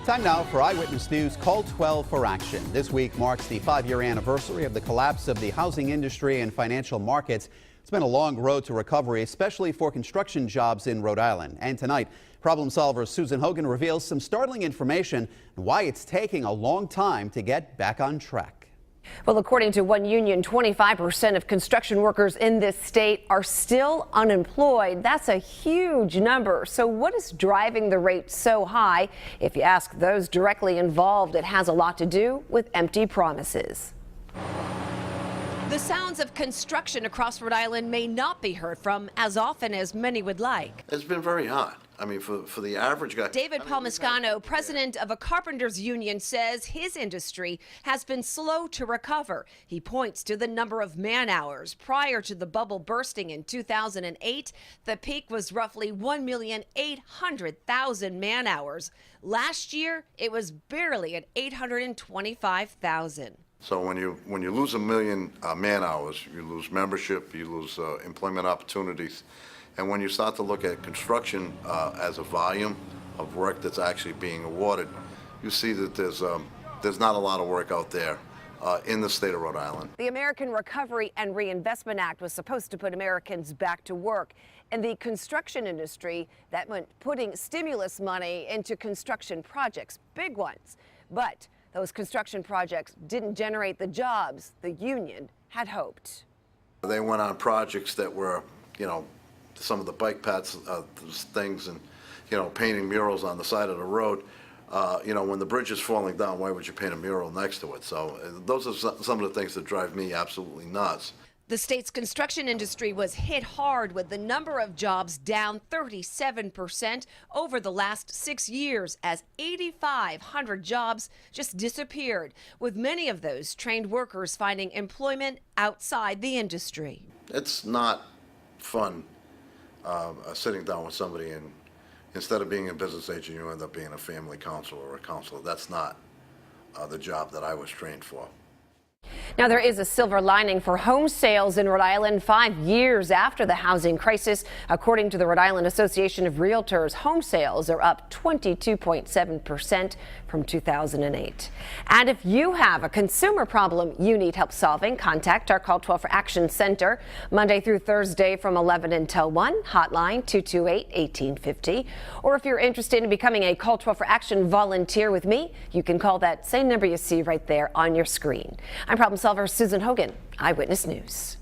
Time now for Eyewitness News Call 12 for action. This week marks the 5-year anniversary of the collapse of the housing industry and financial markets. It's been a long road to recovery, especially for construction jobs in Rhode Island. And tonight, problem solver Susan Hogan reveals some startling information and why it's taking a long time to get back on track. Well, according to one union, 25% of construction workers in this state are still unemployed. That's a huge number. So what is driving the rate so high? If you ask those directly involved, it has a lot to do with empty promises. The sounds of construction across Rhode Island may not be heard from as often as many would like. It's been very hot. I mean, for the average guy. David Palmiscano, president of a carpenters union, says his industry has been slow to recover. He points to the number of man hours. Prior to the bubble bursting in 2008, the peak was roughly 1,800,000 man hours. Last year, it was barely at 825,000. So when you lose 1 million man hours, you lose membership, you lose employment opportunities. And when you start to look at construction as a volume of work that's actually being awarded, you see that there's not a lot of work out there in the state of Rhode Island. The American Recovery and Reinvestment Act was supposed to put Americans back to work. In the construction industry, that meant putting stimulus money into construction projects, big ones. But those construction projects didn't generate the jobs the union had hoped. They went on projects that were, some of the bike paths things and, painting murals on the side of the road. When the bridge is falling down, why would you paint a mural next to it? So those are some of the things that drive me absolutely nuts. The state's construction industry was hit hard with the number of jobs down 37% over the last 6 years as 8,500 jobs just disappeared, with many of those trained workers finding employment outside the industry. It's not fun sitting down with somebody and instead of being a business agent, you end up being a family counselor or a counselor. That's not the job that I was trained for. Now, there is a silver lining for home sales in Rhode Island 5 years after the housing crisis. According to the Rhode Island Association of Realtors, home sales are up 22.7% from 2008. And if you have a consumer problem you need help solving, contact our Call 12 for Action Center Monday through Thursday from 11 until 1, hotline 228-1850. Or if you're interested in becoming a Call 12 for Action volunteer with me, you can call that same number you see right there on your screen. I'm problem solver Susan Hogan, Eyewitness News.